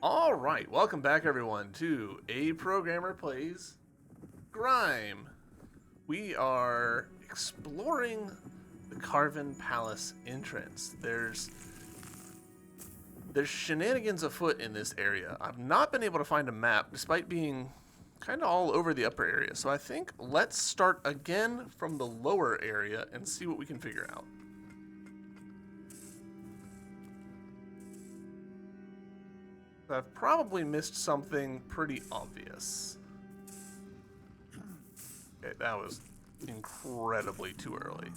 All right, welcome back, everyone, to A Programmer Plays Grime. We are exploring the Carven Palace entrance. There's shenanigans afoot in this area. I've not been able to find a map, despite being kind of all over the upper area. So I think let's start again from the lower area and see what we can figure out. I've probably missed something pretty obvious. Okay, that was incredibly too early.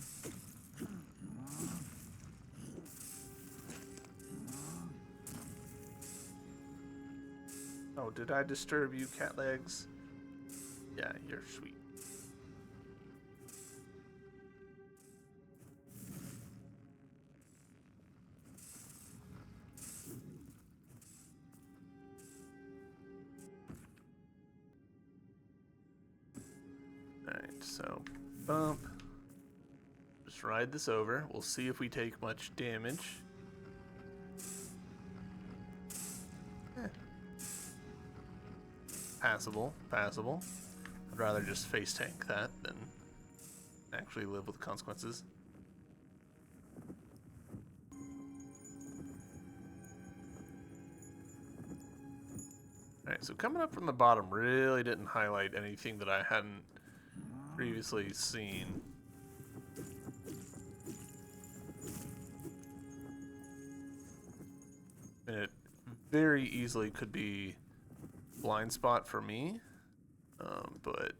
Oh, did I disturb you, cat legs? Yeah, you're sweet. Alright, so bump. Just ride this over. We'll see if we take much damage. Eh. Passable, passable. I'd rather just face tank that than actually live with the consequences. Alright, so coming up from the bottom really didn't highlight anything that I hadn't previously seen. And it very easily could be blind spot for me, but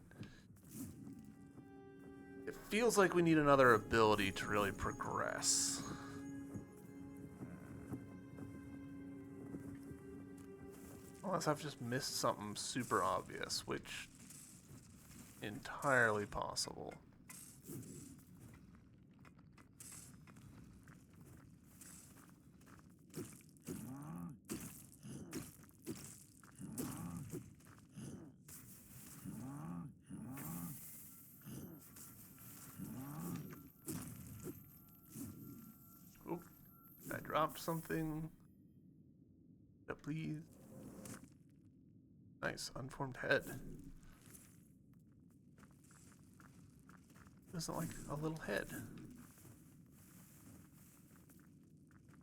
it feels like we need another ability to really progress. Unless I've just missed something super obvious, which entirely possible. Oh, I dropped something. Please. Nice, unformed head. Doesn't like a little head.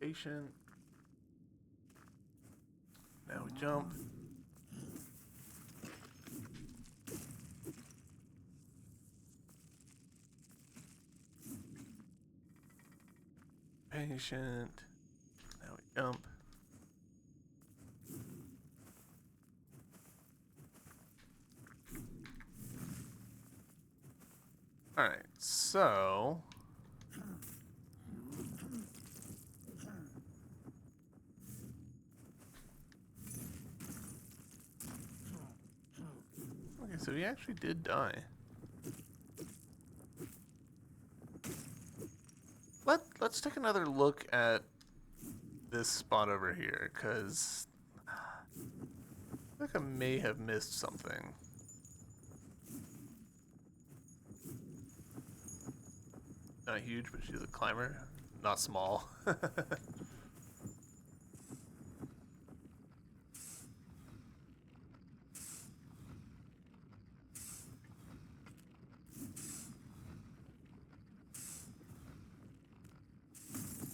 Patient. Now we jump. Patient. Now we jump. Alright, so okay, so he actually did die. Let's take another look at this spot over here, because I feel like I may have missed something. Not huge, but she's a climber. Not small.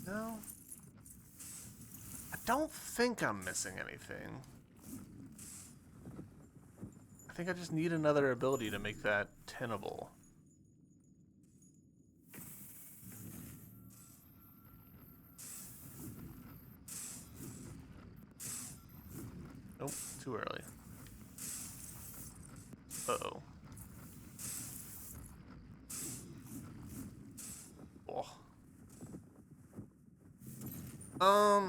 No. I don't think I'm missing anything. I think I just need another ability to make that tenable. Nope, too early. Uh-oh.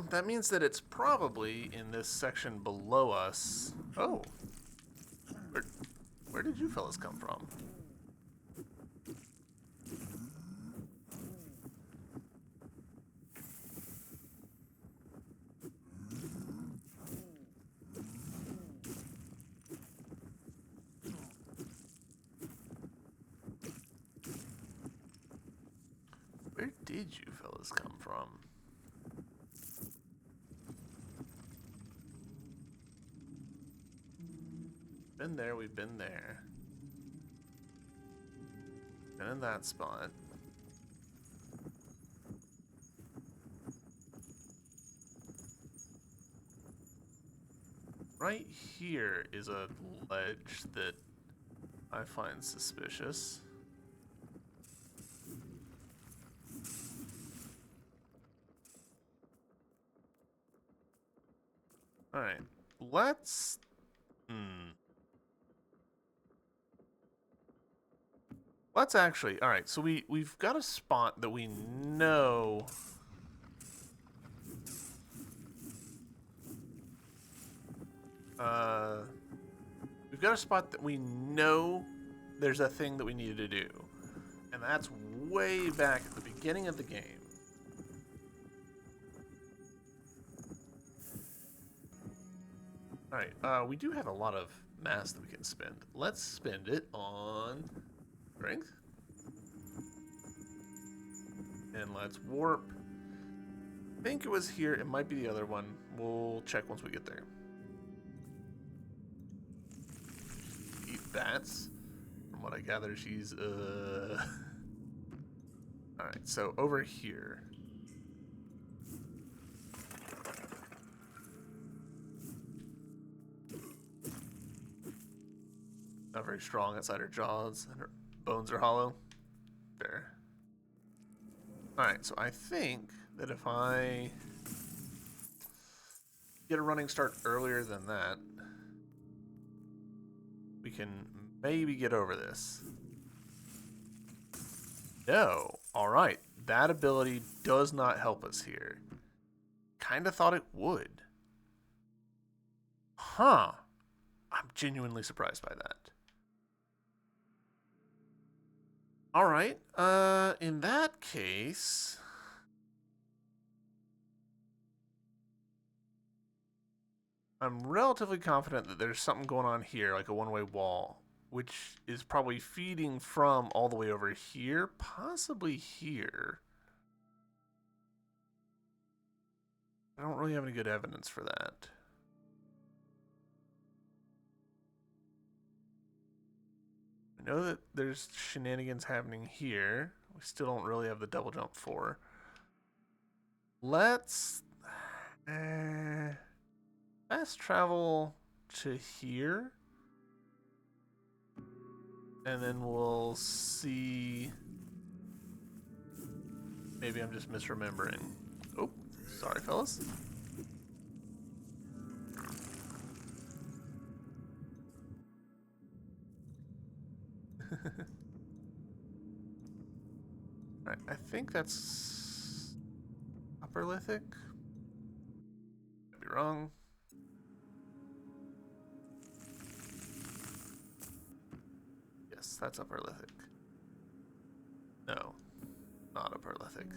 That means that it's probably in this section below us. Oh. Where did you fellas come from? Where did you fellas come from? Been there, we've been there. Been in that spot. Right here is a ledge that I find suspicious. Alright, let's... Let's actually... Alright, so we've got a spot that we know... We've got a spot that we know there's a thing that we needed to do. And that's way back at the beginning of the game. Alright, we do have a lot of mass that we can spend. Let's spend it on strength. And let's warp. I think it was here. It might be the other one. We'll check once we get there. Eat bats. From what I gather, she's, Alright, so over here. Not very strong outside her jaws, and her bones are hollow. Fair. Alright, so I think that if I get a running start earlier than that, we can maybe get over this. No. Alright, that ability does not help us here. Kinda thought it would. Huh. I'm genuinely surprised by that. Alright, in that case... I'm relatively confident that there's something going on here, like a one-way wall, which is probably feeding from all the way over here, possibly here. I don't really have any good evidence for that. I know that there's shenanigans happening here. We still don't really have the double jump for. Let's fast travel to here. And then we'll see. Maybe I'm just misremembering. Oh, sorry, fellas. Alright, I think that's Upper Lithic. Could be wrong. Yes, that's Upper Lithic. No, not Upper Lithic.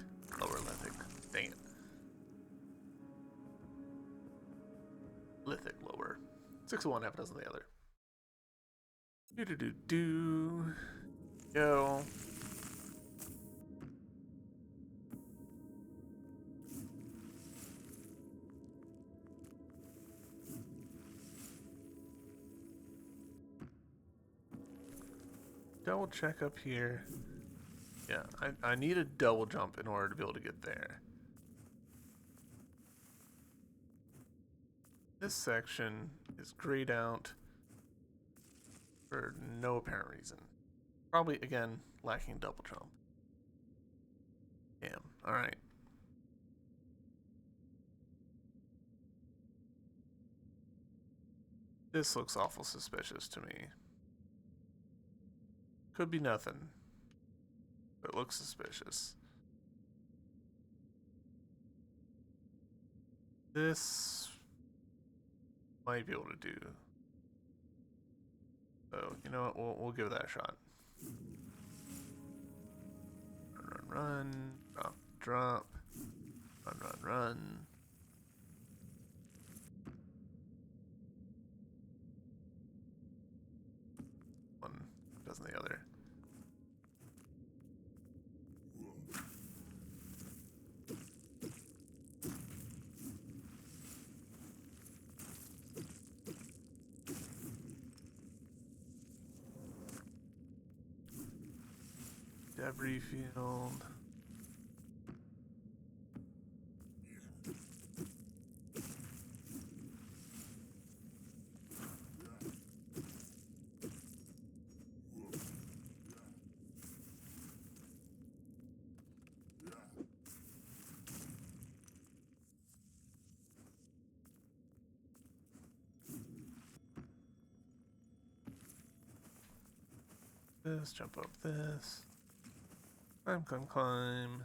Lower Lithic. Dang it. Lithic lower. 6 of one, half a dozen of the other. Do. Go. Double check up here. Yeah, I need a double jump in order to be able to get there. This section is grayed out for no apparent reason. Probably, again, lacking double jump. Damn, alright. This looks awful suspicious to me. Could be nothing. But it looks suspicious. This might be able to do. So, you know what? We'll give that a shot. Run. Drop. Run. One doesn't the other. Debris field. This, jump up this. Climb, climb, climb.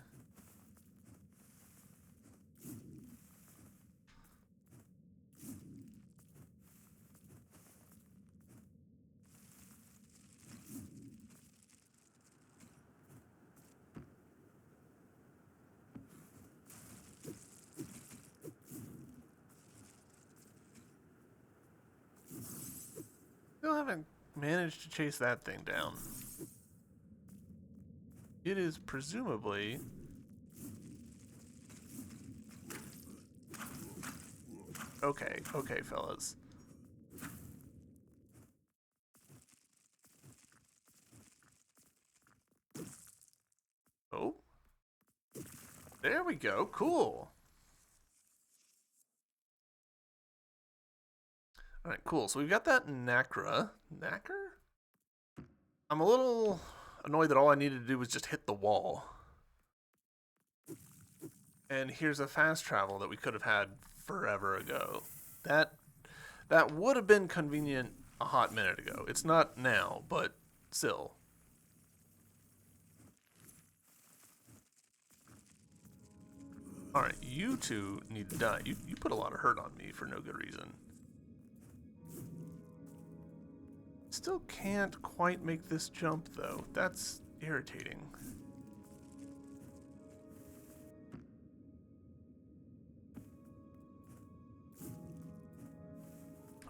Still haven't managed to chase that thing down. It is presumably... Okay, okay, fellas. Oh. There we go, cool. Alright, cool. So we've got that Nacra. Knacker? I'm a little annoyed that all I needed to do was just hit the wall. And here's a fast travel that we could have had forever ago. That would have been convenient a hot minute ago. It's not now, but still. Alright, you two need to die. You put a lot of hurt on me for no good reason. Still can't quite make this jump, though. That's irritating.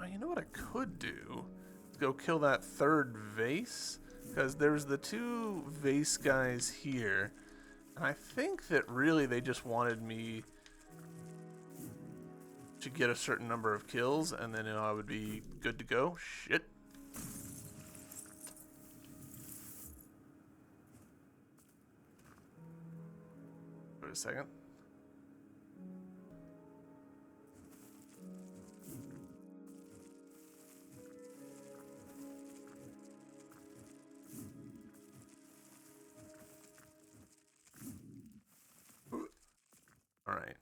Oh, you know what I could do? Go kill that third vase? Because there's the two vase guys here. And I think that really they just wanted me to get a certain number of kills, and then I would be good to go. Shit. Wait a second. All right.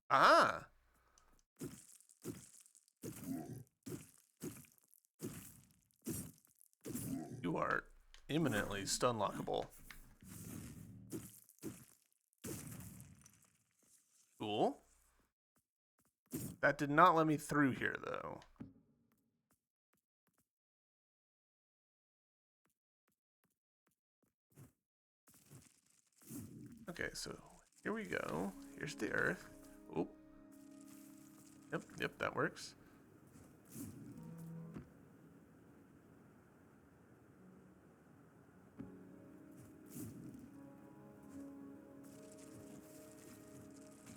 Ah! You are imminently stun lockable. Cool. That did not let me through here, though. Okay, so here we go. Here's the earth. Oop. Yep, that works.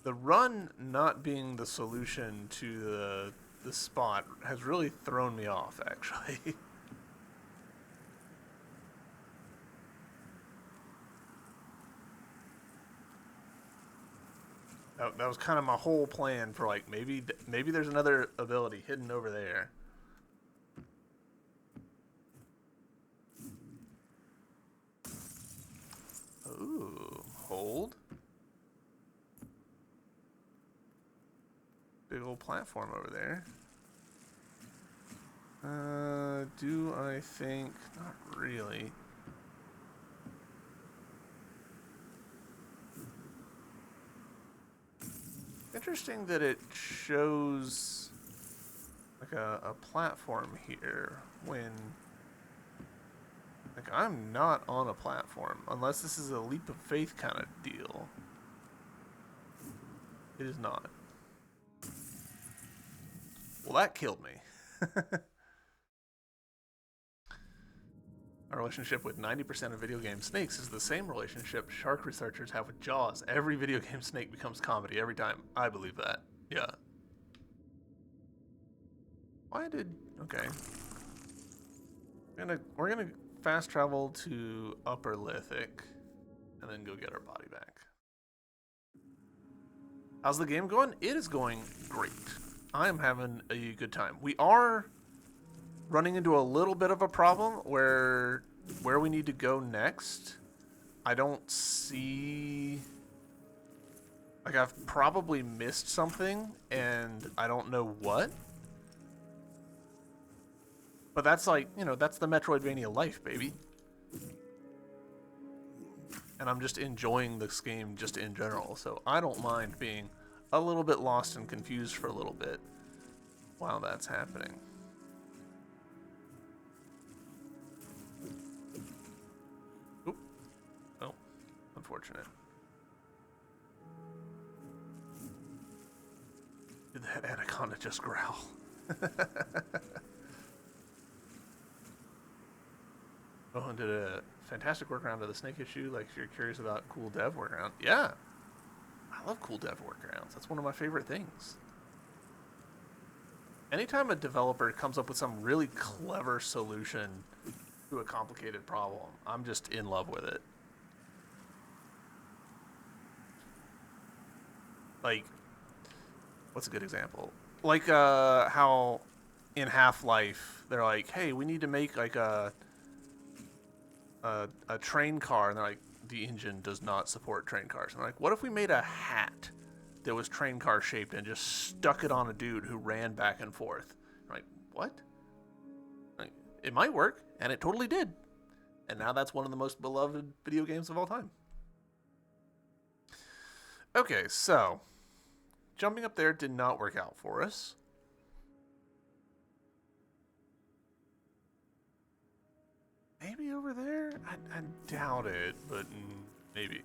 The run not being the solution to the spot has really thrown me off, actually. That was kind of my whole plan for, like, maybe there's another ability hidden over there. Ooh, hold. Big old platform over there. Do I think? Not really. Interesting that it shows like a platform here when like I'm not on a platform unless this is a leap of faith kind of deal. It is not. Well, that killed me. Our relationship with 90% of video game snakes is the same relationship shark researchers have with Jaws. Every video game snake becomes comedy every time. I believe that. Yeah. Why did... Okay. We're gonna fast travel to Upper Lithic. and then go get our body back. How's the game going? It is going great. I am having a good time. We are running into a little bit of a problem where we need to go next, I don't see... Like, I've probably missed something, and I don't know what. But that's like, you know, that's the Metroidvania life, baby. And I'm just enjoying this game just in general, so I don't mind being a little bit lost and confused for a little bit while that's happening. Oop. Oh, unfortunate. Did that anaconda just growl? Oh, and did a fantastic workaround of the snake issue. Like, if you're curious about cool dev workaround, yeah, I love cool dev workarounds. That's one of my favorite things. Anytime a developer comes up with some really clever solution to a complicated problem, I'm just in love with it. Like, what's a good example? Like, how in Half-Life they're like, hey, we need to make like a train car, and they're like, the engine does not support train cars. And they're like, what if we made a hat that was train car shaped and just stuck it on a dude who ran back and forth? I'm like, what? Like, it might work, and it totally did. And now that's one of the most beloved video games of all time. Okay, so jumping up there did not work out for us. Maybe over there? I doubt it, but maybe.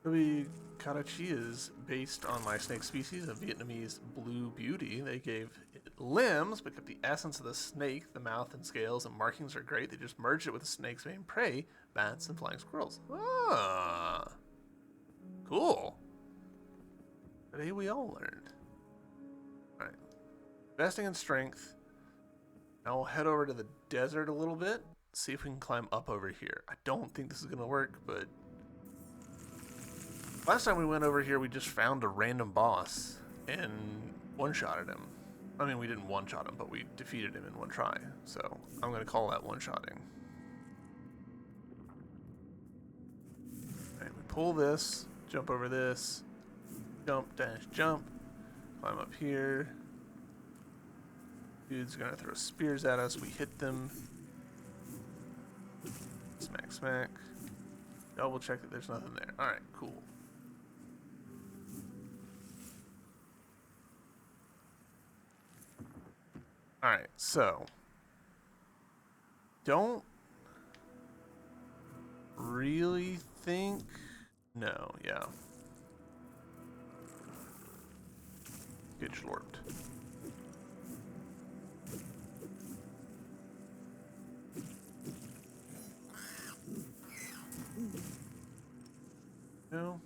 Kobe Karachi is based on my snake species, a Vietnamese blue beauty. They gave it limbs, but kept the essence of the snake. The mouth and scales and markings are great. They just merged it with the snake's main prey, bats and flying squirrels. Ah, cool. Today we all learned. Alright. Investing in strength. Now we'll head over to the desert a little bit. See if we can climb up over here. I don't think this is going to work, but... Last time we went over here, we just found a random boss and one-shotted him. I mean, we didn't one-shot him, but we defeated him in one try. So, I'm going to call that one-shotting. Alright, we pull this, jump over this. Jump, dash, jump. Climb up here. Dude's gonna throw spears at us. We hit them. Smack, smack. Double check that there's nothing there. Alright, cool. Alright, so. Don't really think. No, yeah. Get slurped. No.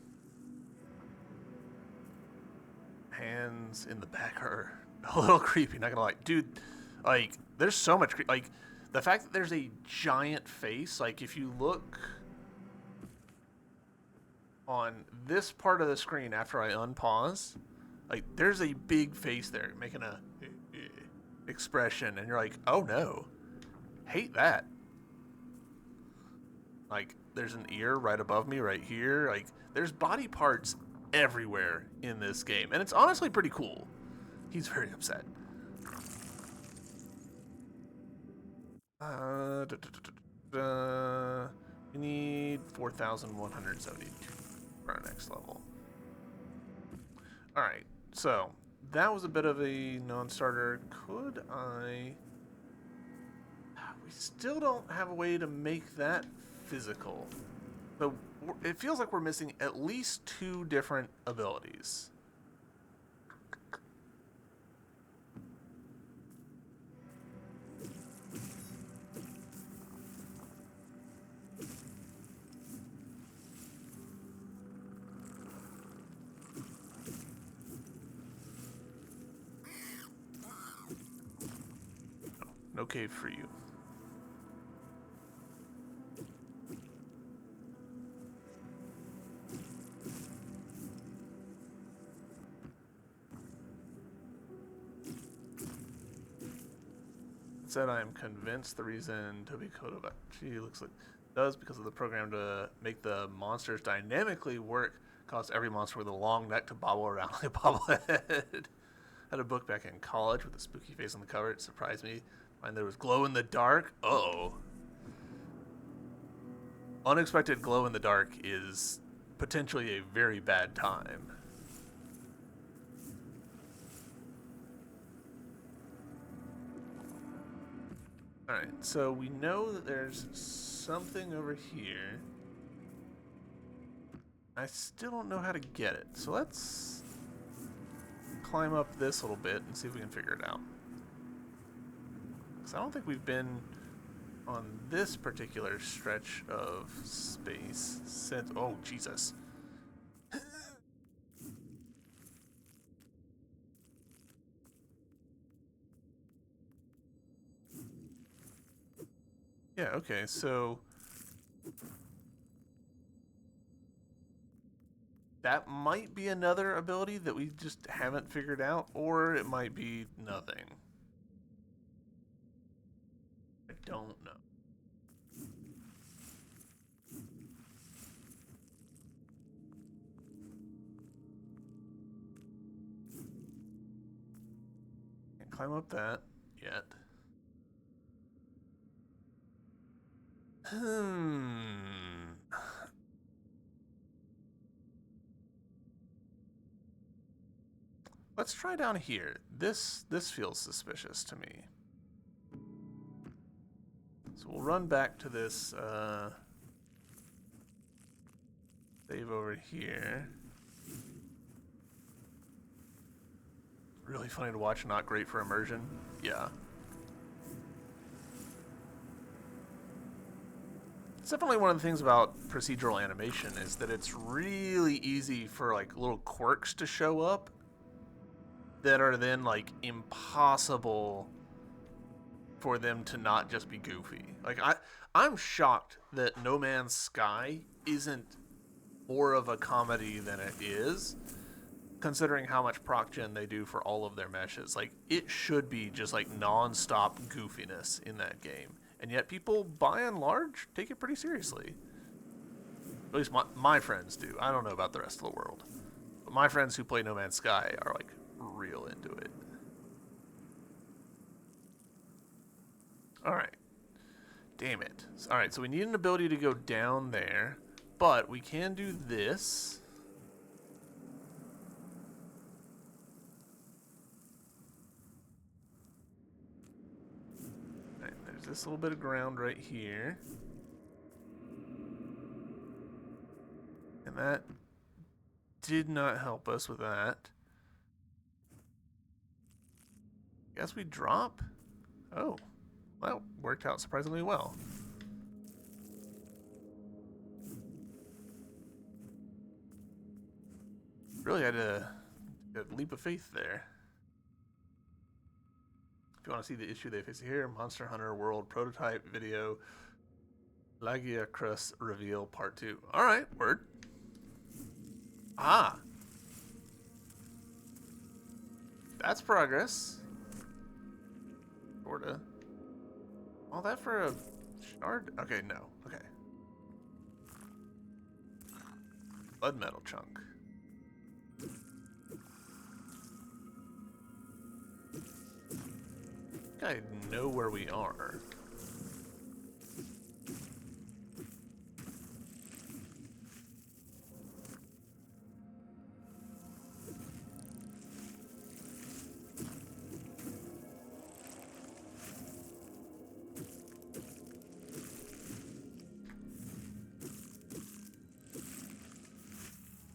Hands in the back are a little creepy, not gonna lie. Dude, like, there's so much like, the fact that there's a giant face, like, if you look on this part of the screen after I unpause, like, there's a big face there making a expression, and you're like, oh no, hate that. Like, there's an ear right above me right here. Like, there's body parts everywhere in this game, and it's honestly pretty cool. He's very upset. We need 4,172 for our next level. Alright. So, that was a bit of a non-starter. Could I... We still don't have a way to make that physical. So, it feels like we're missing at least 2 different abilities. No cave for you. Said I am convinced the reason Toby Kotobachi looks like does because of the program to make the monsters dynamically work caused every monster with a long neck to bobble around like a bobblehead. Had a book back in college with a spooky face on the cover. It surprised me. Find there was glow in the dark. Uh-oh. Unexpected glow in the dark is potentially a very bad time. Alright, so we know that there's something over here. I still don't know how to get it. So let's climb up this little bit and see if we can figure it out. Because I don't think we've been on this particular stretch of space since... Oh, Jesus. Yeah, okay, so... that might be another ability that we just haven't figured out, or it might be nothing. I don't know. Can't climb up that yet. Let's try down here. This feels suspicious to me. So we'll run back to this save over here. Really funny to watch, not great for immersion. Yeah. It's definitely one of the things about procedural animation is that it's really easy for like little quirks to show up that are then like impossible for them to not just be goofy. Like I'm shocked that No Man's Sky isn't more of a comedy than it is, considering how much proc gen they do for all of their meshes. Like it should be just like non-stop goofiness in that game. And yet people, by and large, take it pretty seriously. At least my friends do. I don't know about the rest of the world. But my friends who play No Man's Sky are like real into it. Alright. Damn it. Alright, so we need an ability to go down there. But we can do this. This little bit of ground right here. And that did not help us with that. Guess we drop? Oh, well, worked out surprisingly well. Really had a leap of faith there. If you want to see the issue they face here, Monster Hunter World Prototype Video, Lagia Crust Reveal Part 2. Alright, word. Ah. That's progress. Sorta. All that for a shard? Okay, no. Okay. Blood metal chunk. I know where we are.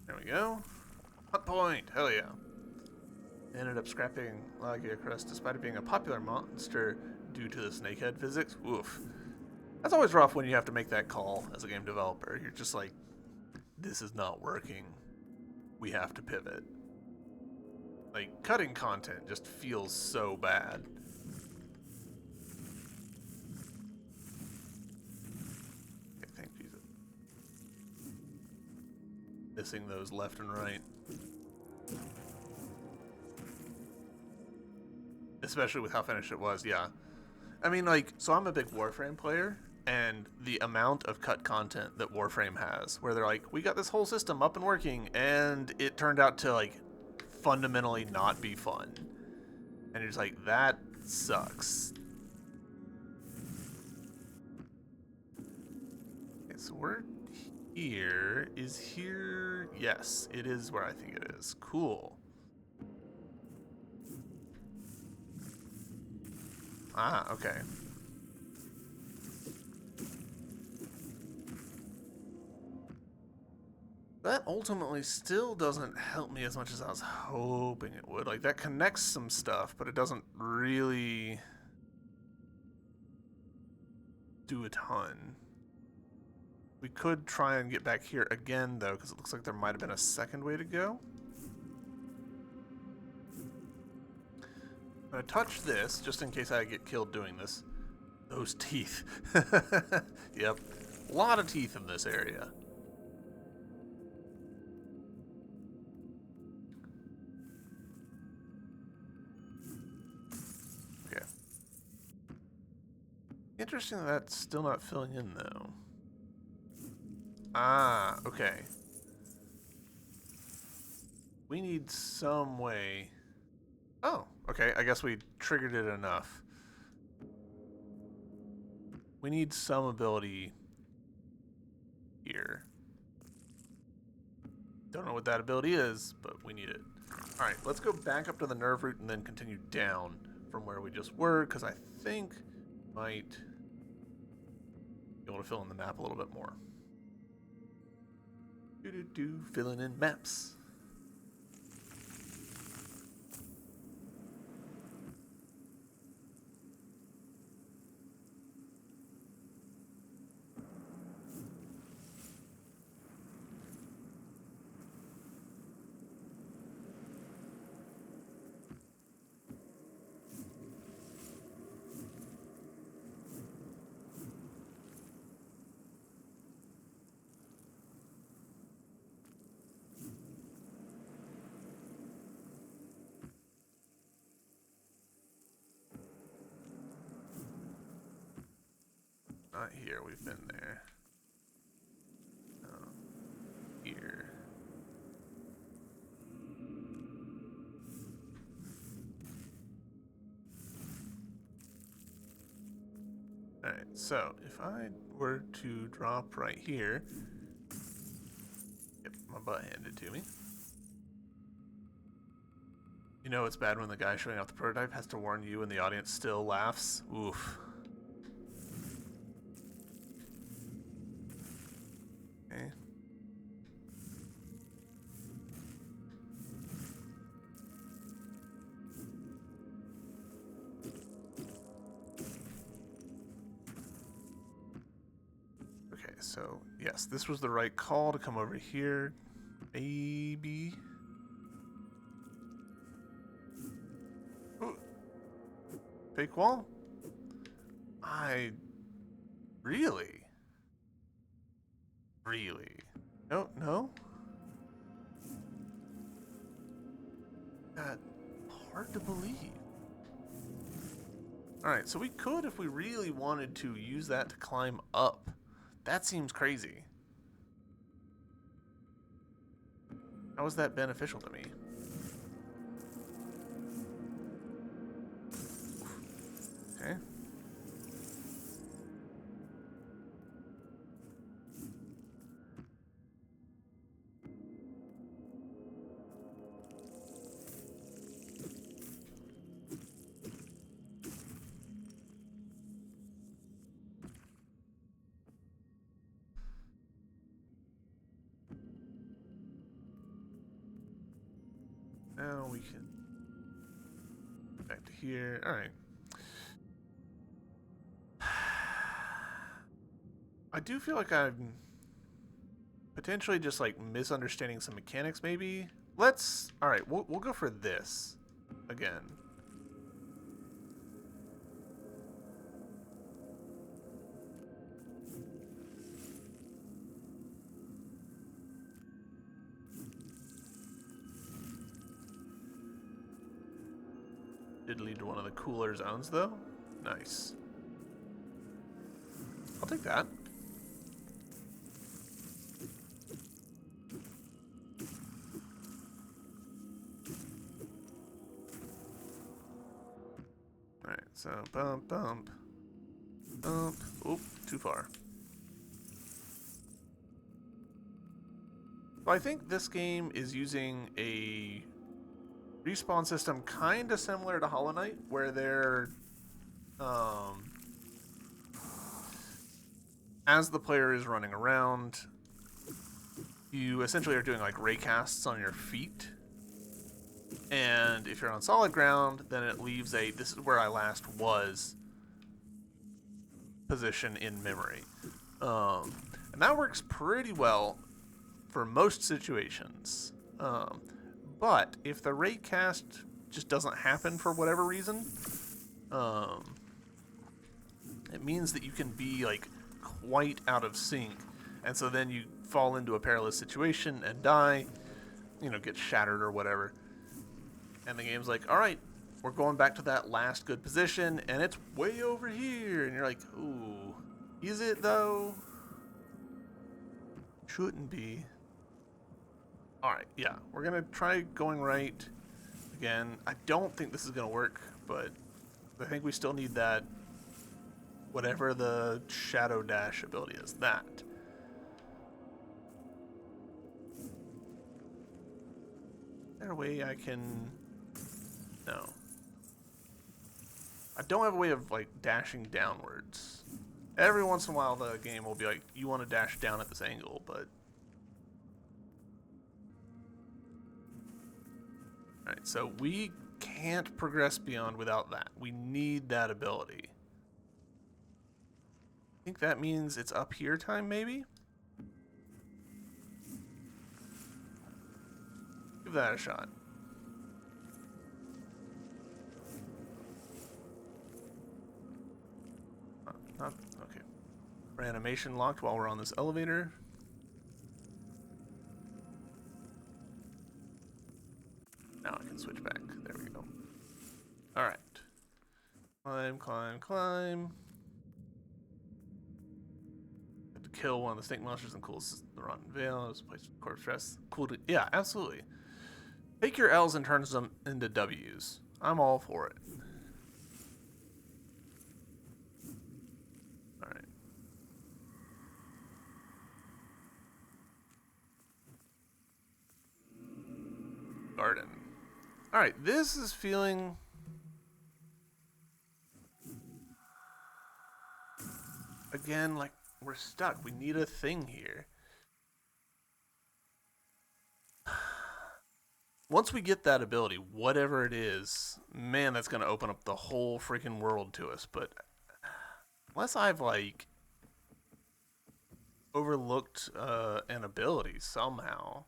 There we go. Hot point. Hell yeah. Ended up scrapping Lagia Crust despite it being a popular monster due to the snakehead physics. Oof. That's always rough when you have to make that call as a game developer. You're just like, this is not working. We have to pivot. Like, cutting content just feels so bad. missing those left and right. Especially with how finished it was, yeah. I mean, like, so I'm a big Warframe player, and the amount of cut content that Warframe has, where they're like, we got this whole system up and working, and it turned out to, like, fundamentally not be fun. And you're just like, that sucks. Okay, so we're here. Is here? Yes, it is where I think it is. Cool. Ah, okay. That ultimately still doesn't help me as much as I was hoping it would. Like, that connects some stuff, but it doesn't really do a ton. We could try and get back here again, though, because it looks like there might have been a second way to go. I'm going to touch this, just in case I get killed doing this. Those teeth. Yep. A lot of teeth in this area. Okay. Interesting that that's still not filling in, though. Ah, okay. We need some way... Oh, okay. I guess we triggered it enough. We need some ability here. Don't know what that ability is, but we need it. Alright, let's go back up to the nerve root and then continue down from where we just were, because I think we might be able to fill in the map a little bit more. Filling in maps. Not here, we've been there. Here. Alright, so if I were to drop right here, get my butt handed to me. You know it's bad when the guy showing off the prototype has to warn you and the audience still laughs? Oof. Okay. Okay, so yes, this was the right call to come over here. Maybe. Ooh. Fake wall? Really? Really? No, no? God, hard to believe. Alright, so we could, if we really wanted to, use that to climb up. That seems crazy. How is that beneficial to me? Okay. Now we can back to here. All right. I do feel like I'm potentially just like misunderstanding some mechanics. Maybe let's. All right, we'll go for this again. Did lead to one of the cooler zones, though. Nice. I'll take that. Alright, so bump, bump, bump. Oop, too far. So I think this game is using a respawn system kind of similar to Hollow Knight, where they're, as the player is running around, you essentially are doing like ray casts on your feet. And if you're on solid ground, then it leaves a "this is where I last was" position in memory. And that works pretty well for most situations. But if the ray cast just doesn't happen for whatever reason, it means that you can be like quite out of sync. And so then you fall into a perilous situation and die, get shattered or whatever. And the game's like, all right, we're going back to that last good position, and it's way over here. And you're like, ooh, is it though? Shouldn't be. All right, yeah, we're going to try going right again. I don't think this is going to work, but I think we still need that, whatever the shadow dash ability is, that. Is there a way I can... No. I don't have a way of, like, dashing downwards. Every once in a while the game will be like, you want to dash down at this angle, but... Alright, so we can't progress beyond without that. We need that ability. I think that means it's up here time, maybe? Give that a shot. Not okay. Animation locked while we're on this elevator. Now I can switch back. There we go. Alright. Climb, climb, climb. Have to kill one of the snake monsters and cool the rotten veil. This place with corpse stress. Cool to, yeah, absolutely. Take your L's and turn them into W's. I'm all for it. Alright. Garden. Alright, this is feeling... Again, like, we're stuck. We need a thing here. Once we get that ability, whatever it is, man, that's going to open up the whole freaking world to us. But unless I've, like, overlooked an ability somehow.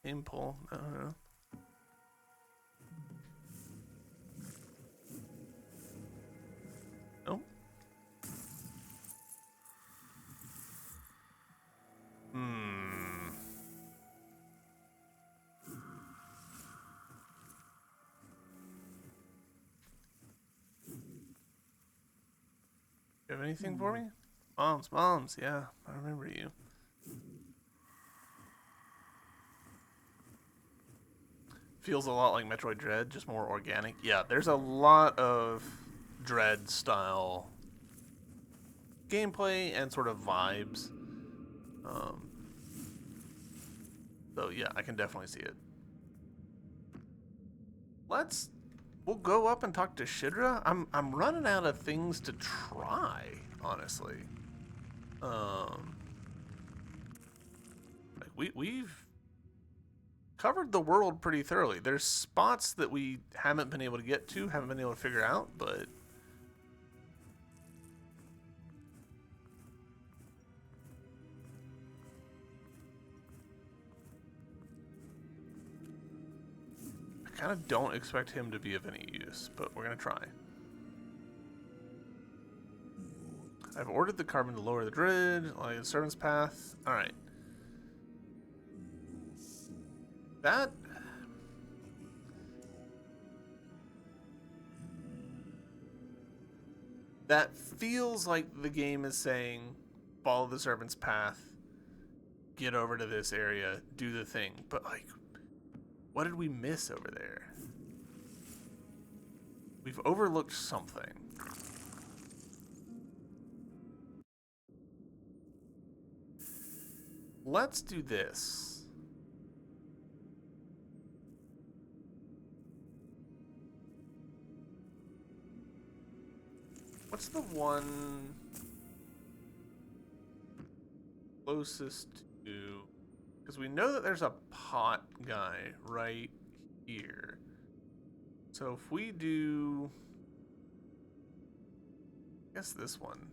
Impulse, I don't know. Nope. You have anything for me? Moms, yeah, I remember you. Feels a lot like Metroid Dread, just more organic. Yeah, there's a lot of Dread style gameplay and sort of vibes. So yeah, I can definitely see it. We'll go up and talk to Shidra. I'm running out of things to try, honestly. Like we've covered the world pretty thoroughly. There's spots that we haven't been able to get to, haven't been able to figure out, but I kind of don't expect him to be of any use, but we're gonna try. I've ordered the carbon to lower the dread, like the servant's path. Alright. That that feels like the game is saying, follow the serpent's path, get over to this area, do the thing. But, like, what did we miss over there? We've overlooked something. Let's do this. What's the one closest to... Because we know that there's a pot guy right here. So if we do... I guess this one.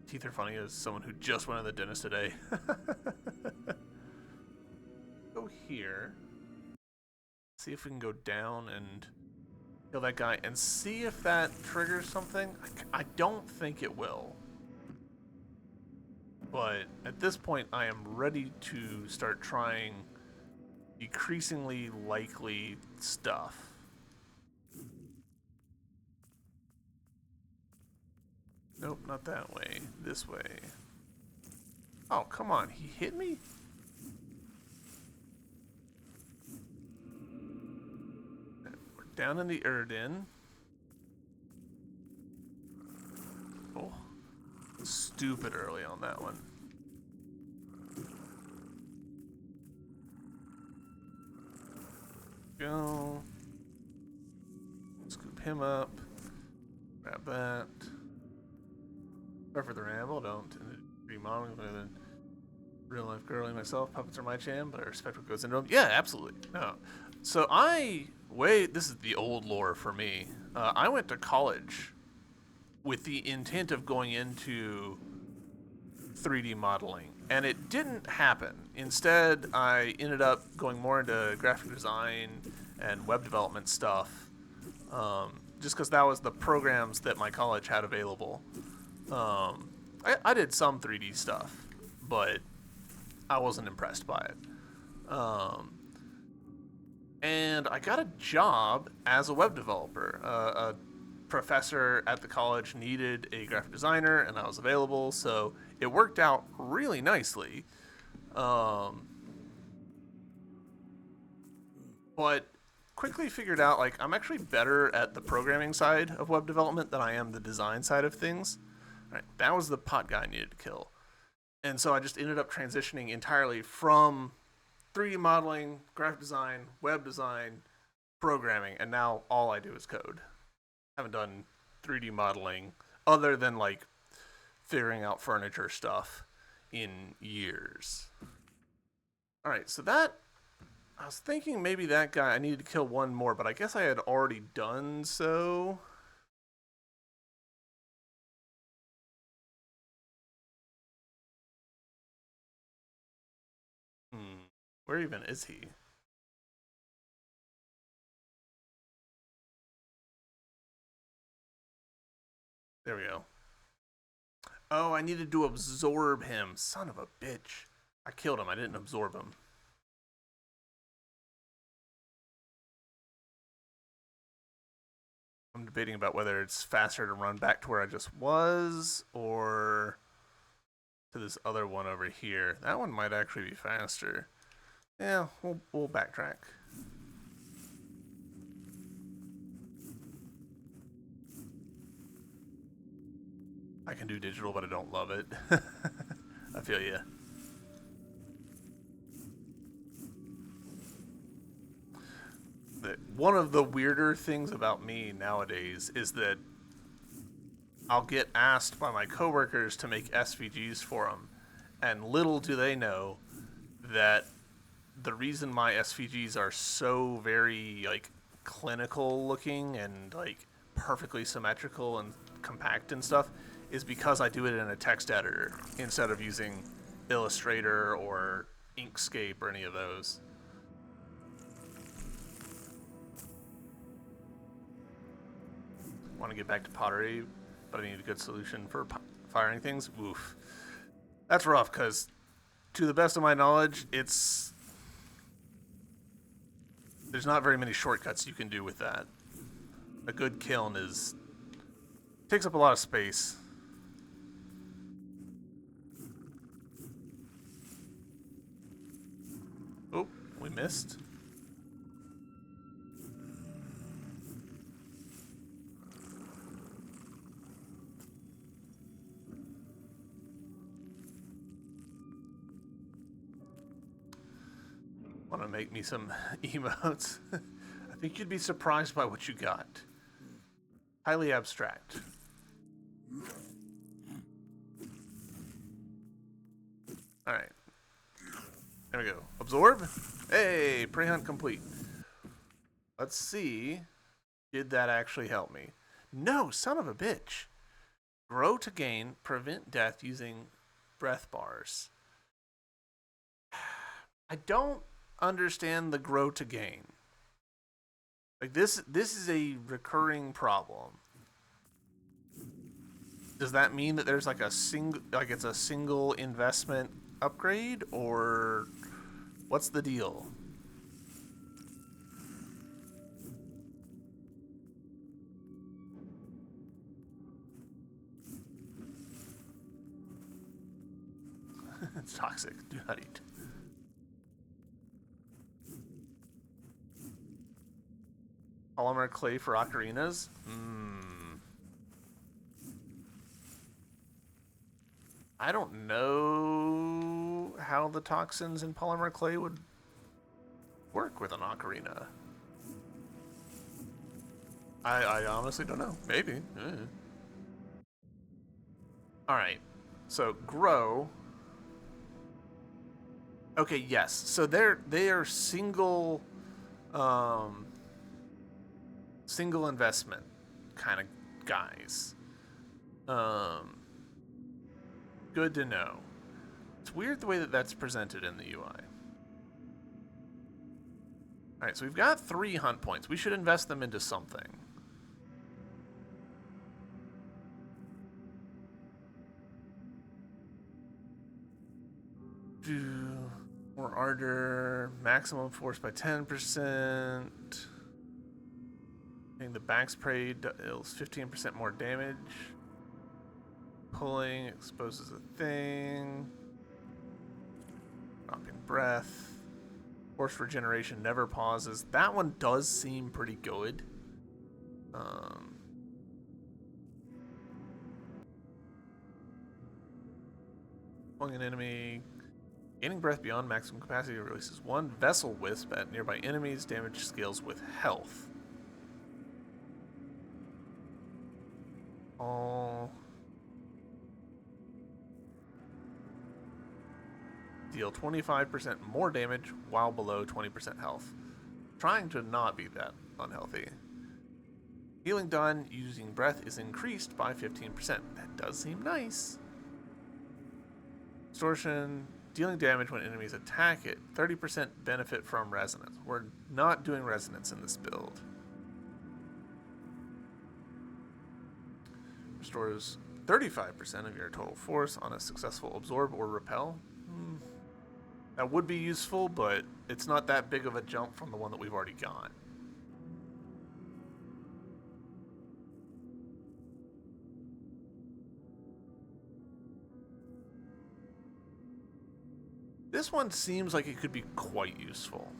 Teeth are funny as someone who just went to the dentist today. Go here. See if we can go down and kill that guy and see if that triggers something. I don't think it will. But at this point, I am ready to start trying decreasingly likely stuff. Nope, not that way. This way. Oh, come on. He hit me? We're down in the Erdin. Oh. Stupid early on that one. Go. Scoop him up. Grab that. Sorry for the ramble, don't be modeling other than real life girly myself. Puppets are my jam, but I respect what goes into them. Yeah, absolutely. No. So this is the old lore for me. I went to college with the intent of going into 3D modeling, and it didn't happen. Instead, I ended up going more into graphic design and web development stuff, just because that was the programs that my college had available. I did some 3D stuff, but I wasn't impressed by it. And I got a job as a web developer. A professor at the college needed a graphic designer, and I was available, so it worked out really nicely. But quickly figured out, like, I'm actually better at the programming side of web development than I am the design side of things. Right, that was the pot guy I needed to kill. And so I just ended up transitioning entirely from 3D modeling, graphic design, web design, programming, and now all I do is code. I haven't done 3D modeling other than, like, figuring out furniture stuff in years. Alright, so that... I was thinking maybe that guy, I needed to kill one more, but I guess I had already done so... Where even is he? There we go. Oh, I needed to absorb him. Son of a bitch. I killed him. I didn't absorb him. I'm debating about whether it's faster to run back to where I just was or to this other one over here. That one might actually be faster. Yeah, we'll backtrack. I can do digital, but I don't love it. I feel ya. One of the weirder things about me nowadays is that I'll get asked by my coworkers to make SVGs for them, and little do they know that the reason my SVGs are so very, like, clinical looking and, like, perfectly symmetrical and compact and stuff is because I do it in a text editor instead of using Illustrator or Inkscape or any of those. Want to get back to pottery, but I need a good solution for firing things. Oof. That's rough, because to the best of my knowledge, it's There's not very many shortcuts you can do with that. A good kiln takes up a lot of space. Oh, we missed. Want to make me some emotes? I think you'd be surprised by what you got. Highly abstract. Alright. There we go. Absorb. Hey, prey hunt complete. Let's see. Did that actually help me? No, son of a bitch. Grow to gain, prevent death using breath bars. I don't understand the grow to gain. Like this is a recurring problem. Does that mean that there's like it's a single investment upgrade, or what's the deal? It's toxic. Do not eat. Polymer clay for ocarinas? I don't know how the toxins in polymer clay would work with an ocarina. I honestly don't know. Maybe. Alright. So, grow. Okay, yes. So they are single single investment kind of guys. Good to know. It's weird the way that that's presented in the UI. Alright, so we've got 3 hunt points. We should invest them into something. More ardor, maximum force by 10%. The back spray deals 15% more damage. Pulling exposes a thing. Dropping breath. Force regeneration never pauses. That one does seem pretty good. Pulling an enemy. Gaining breath beyond maximum capacity releases 1 vessel wisp at nearby enemies. Damage scales with health. All. Deal 25% more damage while below 20% health. Trying to not be that unhealthy. Healing done using breath is increased by 15%. That does seem nice. Distortion. Dealing damage when enemies attack it. 30% benefit from resonance. We're not doing resonance in this build. Restores 35% of your total force on a successful absorb or repel. That would be useful, but it's not that big of a jump from the one that we've already got. This one seems like it could be quite useful.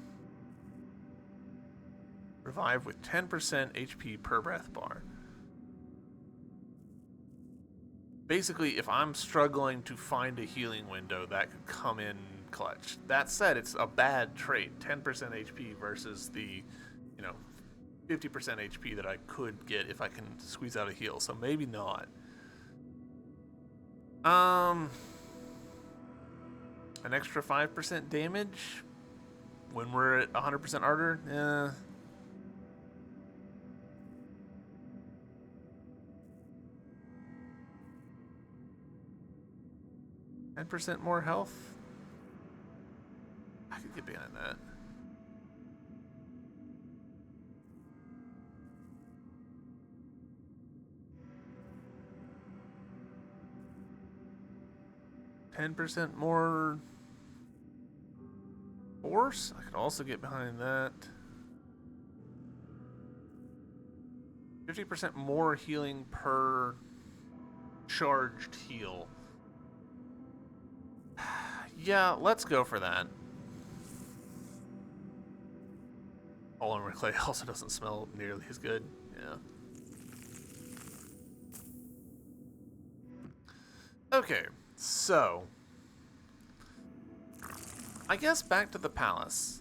Revive with 10% HP per breath bar. Basically, if I'm struggling to find a healing window, that could come in clutch. That said, it's a bad trait. 10% HP versus the, 50% HP that I could get if I can squeeze out a heal. So maybe not. An extra 5% damage when we're at 100% ardor? 10% more health? I could get behind that. $10% more force? I could also get behind that. 50% more healing per charged heal. Yeah, let's go for that. Polymer clay also doesn't smell nearly as good. Yeah. Okay, so I guess back to the palace.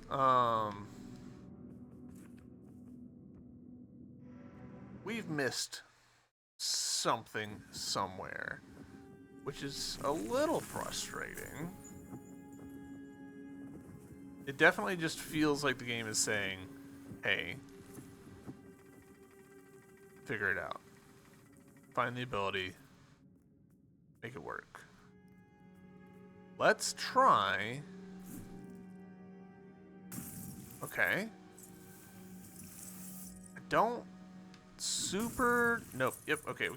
We've missed something somewhere, which is a little frustrating. It definitely just feels like the game is saying, hey, figure it out. Find the ability, make it work. Let's try. Okay. I don't super. Nope. Yep. Okay.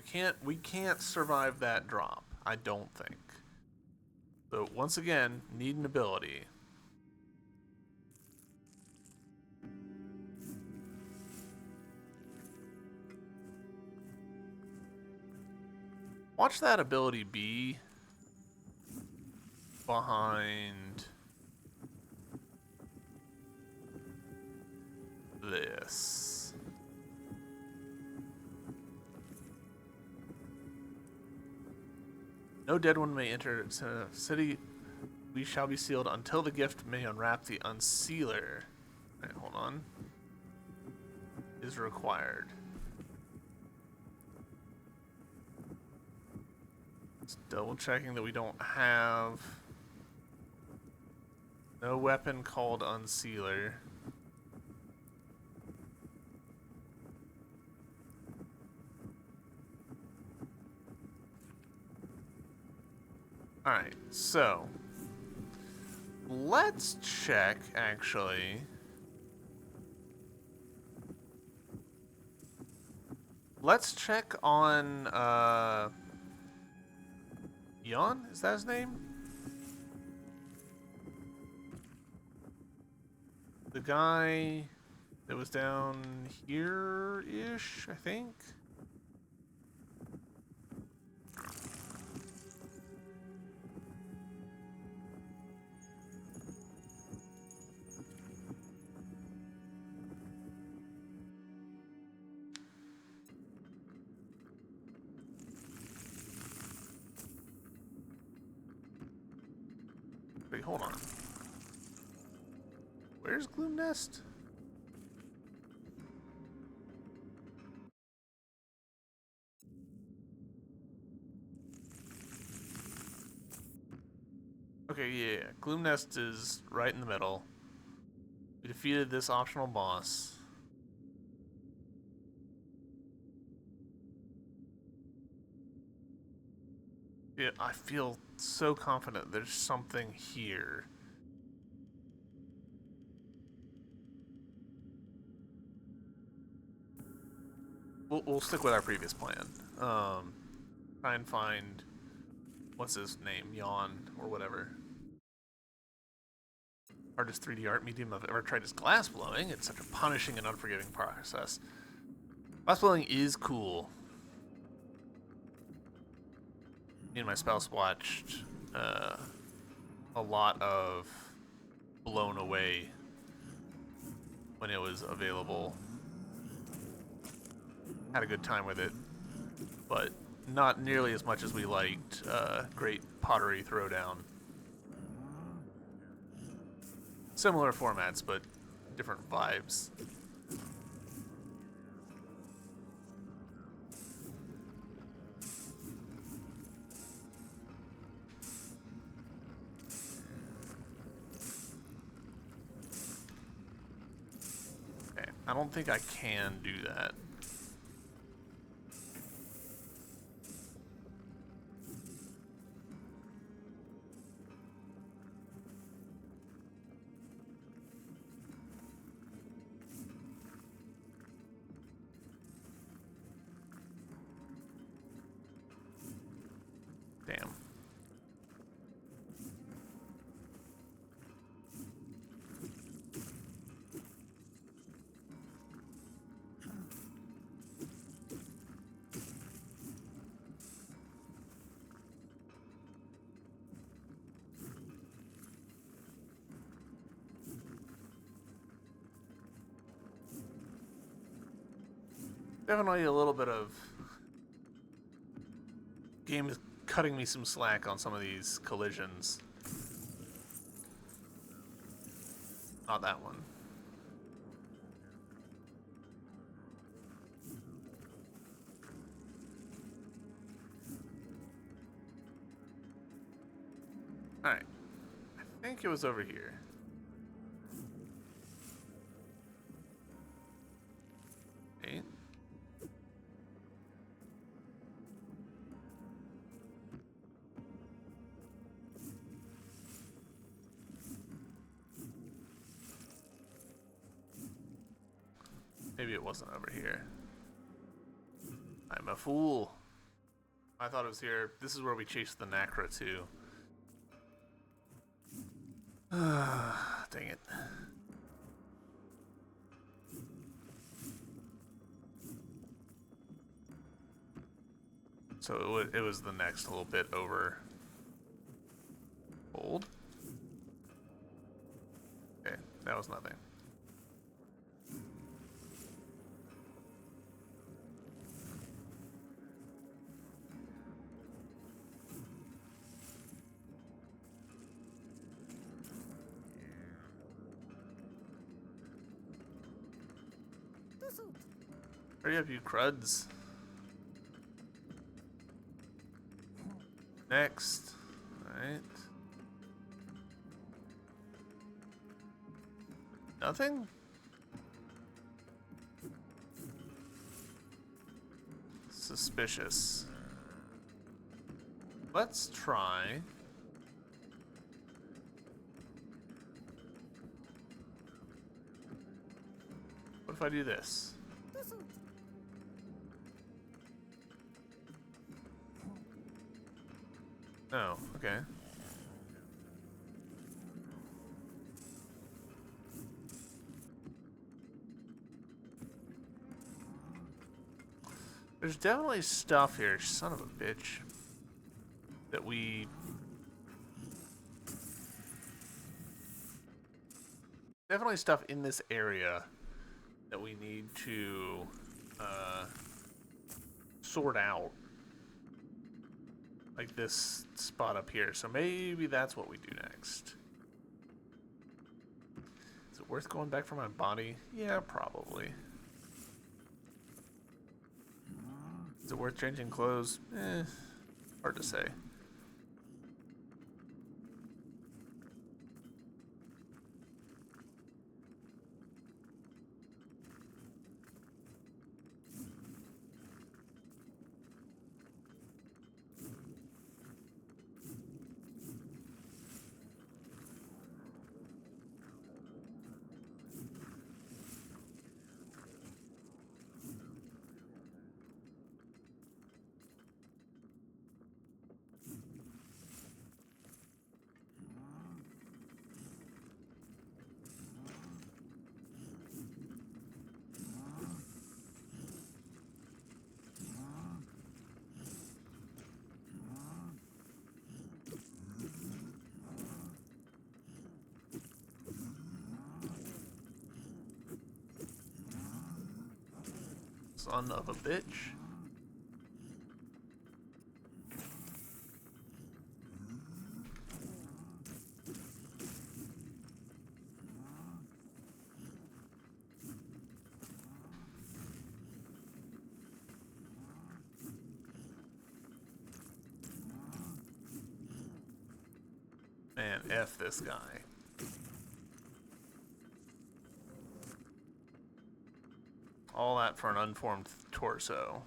We can't survive that drop. I don't think. So once again, need an ability. Watch that ability be behind this. No dead one may enter the city. We shall be sealed until the gift may unwrap the unsealer. Alright, hold on. Is required. Just double checking that we don't have no weapon called unsealer. Alright, so let's check actually. Let's check on Yon? Is that his name? The guy that was down here-ish, I think. Wait, hold on. Where's Gloom Nest? Okay, yeah. Gloom Nest is right in the middle. We defeated this optional boss. Yeah, I feel so confident there's something here. We'll stick with our previous plan. Try and find what's his name, Yon or whatever. Hardest 3D art medium I've ever tried is glass blowing. It's such a punishing and unforgiving process. Glass blowing is cool. Me and my spouse watched a lot of Blown Away when it was available. Had a good time with it, but not nearly as much as we liked Great Pottery Throwdown. Similar formats, but different vibes. Okay, I don't think I can do that. Damn. Definitely a little bit of game is cutting me some slack on some of these collisions. Not that one. Alright. I think it was over here. Okay. Maybe it wasn't over here. I'm a fool. I thought it was here. This is where we chased the Nacra to. Dang it. So it was the next little bit over. Hold. Okay, that was nothing. Hurry up, you cruds. Next. Alright. Nothing? Suspicious. Let's try. What if I do this? Oh, okay. There's definitely stuff here, son of a bitch, that we... Definitely stuff in this area that we need to sort out. Like this spot up here. So maybe that's what we do next. Is it worth going back for my body? Yeah, probably. Is it worth changing clothes? Hard to say. Son of a bitch. Man, F this guy. All that for an unformed torso.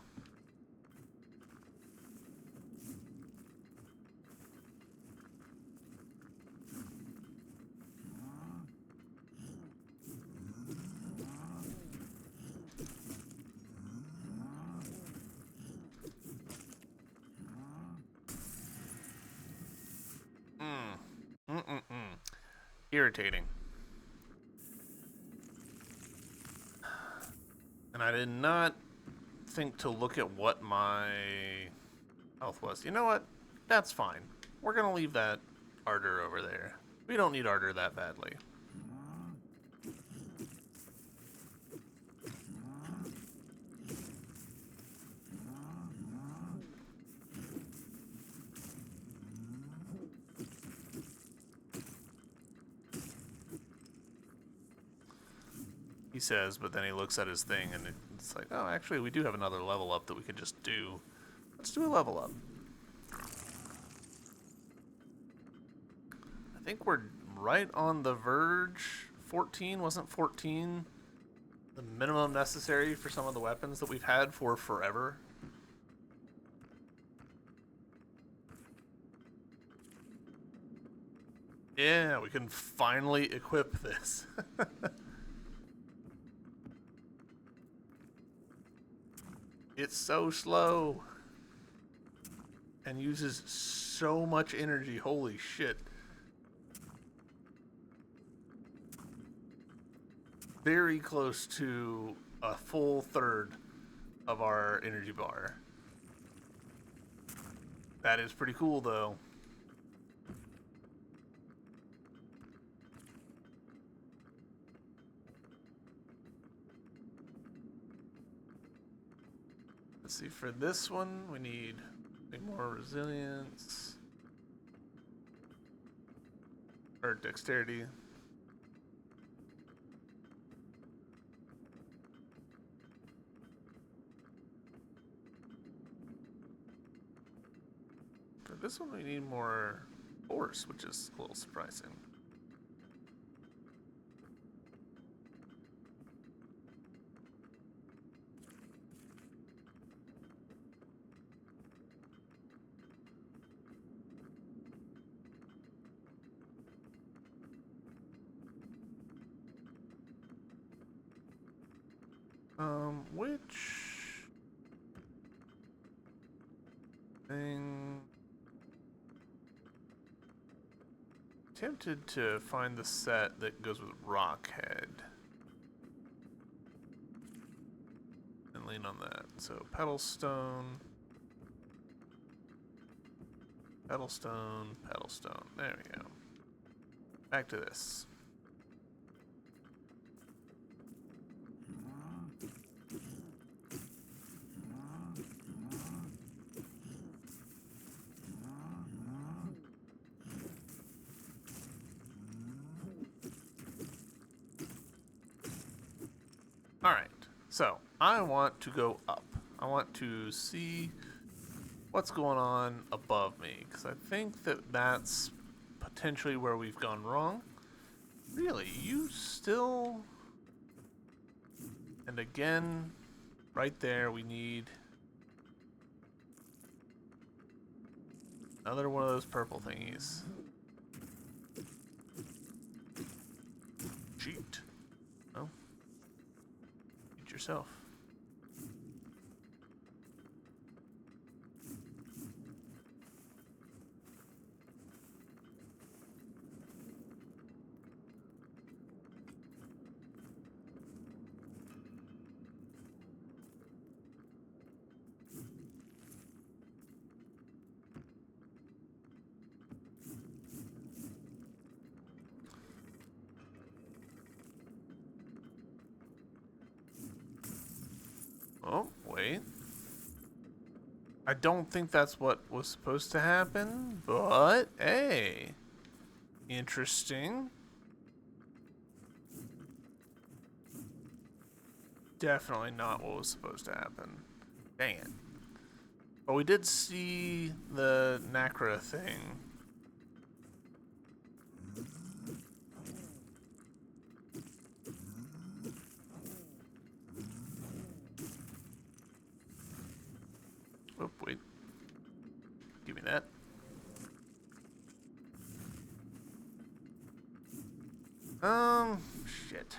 Irritating. And I did not think to look at what my health was. You know what? That's fine. We're gonna leave that ardor over there. We don't need ardor that badly. he says, but then he looks at his thing and it's like, oh, actually, we do have another level up that we could just do. Let's do a level up. I think we're right on the verge. 14, wasn't 14 the minimum necessary for some of the weapons that we've had for forever? Yeah, we can finally equip this. It's so slow and uses so much energy. Holy shit. Very close to a full third of our energy bar. That is pretty cool, though. Let's see, for this one, we need more resilience. Or dexterity. For this one, we need more force, which is a little surprising. Which thing? Tempted to find the set that goes with Rockhead and lean on that. So Pedalstone, Pedalstone, Pedalstone. There we go. Back to this. Alright, so I want to go up. I want to see what's going on above me, because I think that that's potentially where we've gone wrong. Really, you still... And again, right there, we need another one of those purple thingies. Cheat. Oh. Cheat yourself. Oh, wait. I don't think that's what was supposed to happen, but hey. Interesting. Definitely not what was supposed to happen. Dang it. But we did see the Nacra thing. Oh, wait. Give me that. Shit.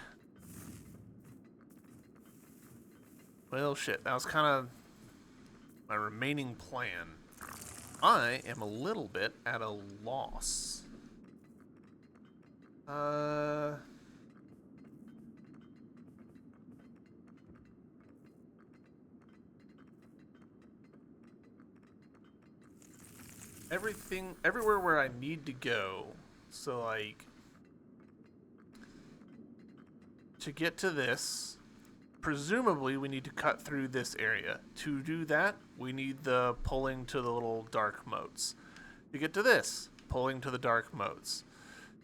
Well, shit. That was kind of my remaining plan. I am a little bit at a loss. Everywhere where I need to go. So, like, to get to this, presumably we need to cut through this area. To do that, we need the pulling to the little dark motes. To get to this, pulling to the dark motes.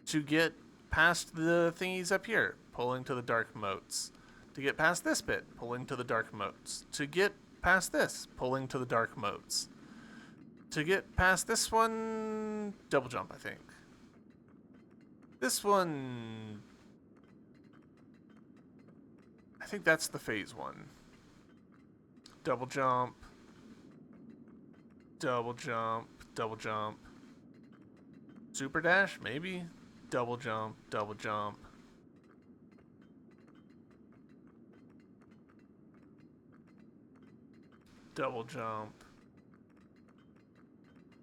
To get past the thingies up here, pulling to the dark motes. To get past this bit, pulling to the dark moats. To get past this, pulling to the dark moats. To get past this one, double jump, I think. This one, I think that's the phase one. Double jump, double jump, double jump. Super dash, maybe? Double jump, double jump. Double jump.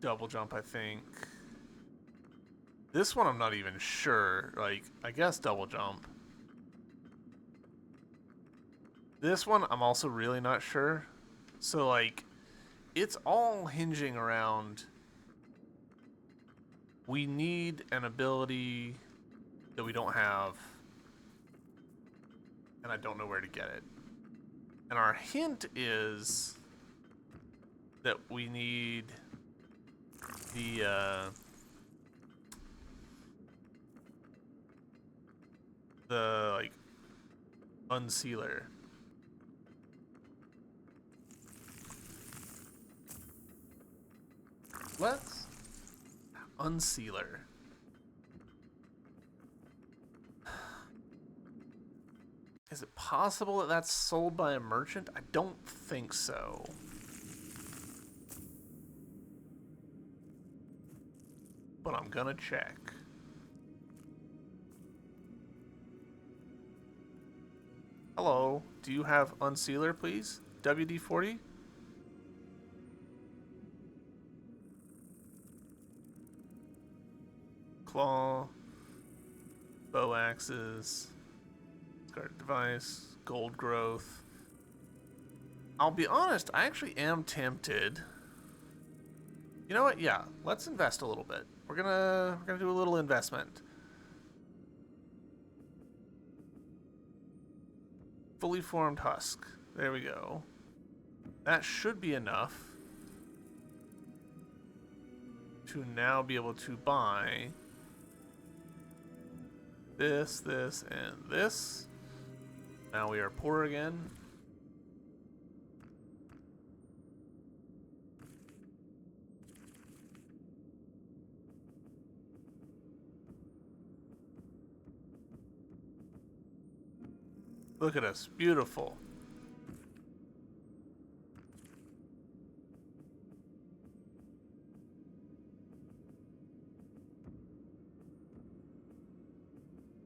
Double jump, I think. This one I'm not even sure. Like, I guess double jump. This one I'm also really not sure. So, like, it's all hinging around... We need an ability that we don't have. And I don't know where to get it. And our hint is... that we need the like unsealer. Let's unsealer. Is it possible that that's sold by a merchant? I don't think so. But I'm gonna check. Hello, do you have unsealer, please? WD-40? Claw, bow axes, discarded device, gold growth. I'll be honest, I actually am tempted. You know what? Yeah, let's invest a little bit. We're gonna do a little investment. Fully formed husk. There we go. That should be enough to now be able to buy this, this, and this. Now we are poor again. Look at us, beautiful.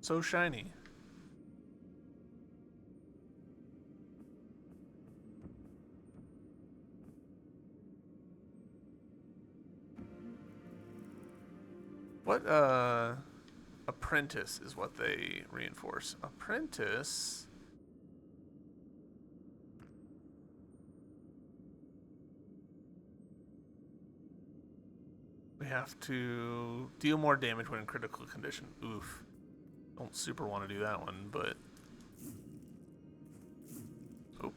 So shiny. What, apprentice is what they reinforce. Apprentice... We have to deal more damage when in critical condition. Oof. Don't super want to do that one, but... Oh.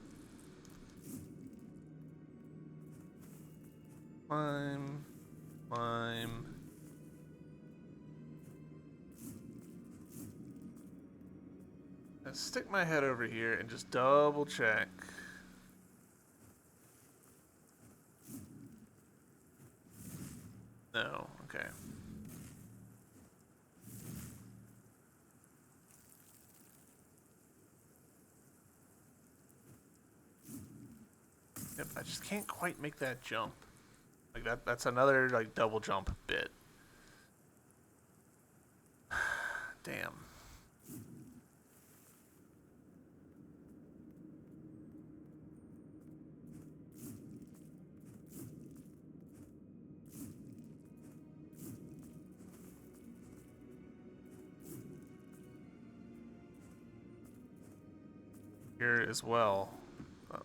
Climb. Climb. Let's stick my head over here and just double check. No, okay. Yep, I just can't quite make that jump. Like that's another like double jump bit. Damn. Here as well.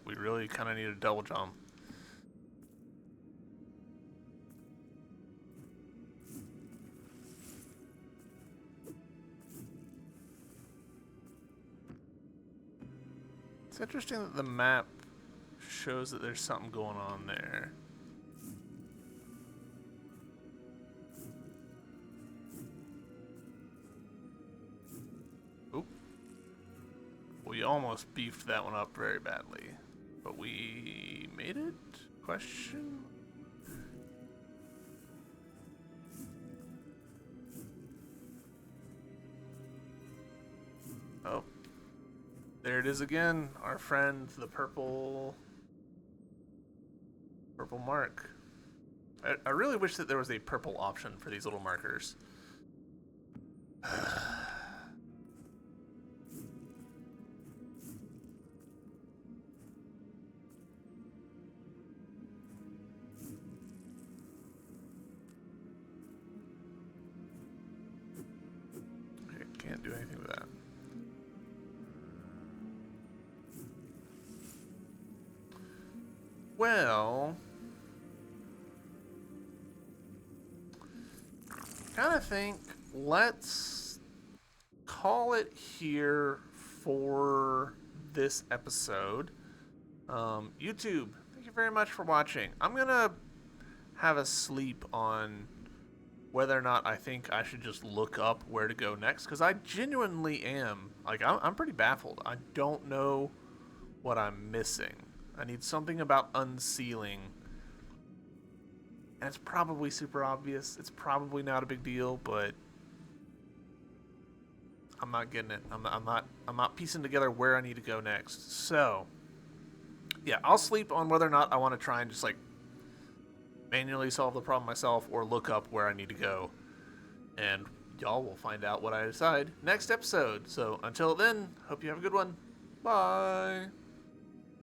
We really kind of need a double jump. It's interesting that the map shows that there's something going on there. We almost beefed that one up very badly. But we made it? Question? Oh. There it is again. Our friend, the purple mark. I really wish that there was a purple option for these little markers. Okay, can't do anything with that. Well, kind of think let's call it here for this episode. YouTube, thank you very much for watching. I'm gonna have a sleep on whether or not I think I should just look up where to go next, because I genuinely am. Like, I'm pretty baffled. I don't know what I'm missing. I need something about unsealing. And it's probably super obvious. It's probably not a big deal, but I'm not getting it. I'm not piecing together where I need to go next. So, yeah, I'll sleep on whether or not I want to try and just like manually solve the problem myself or look up where I need to go. And y'all will find out what I decide next episode. So until then, hope you have a good one. Bye.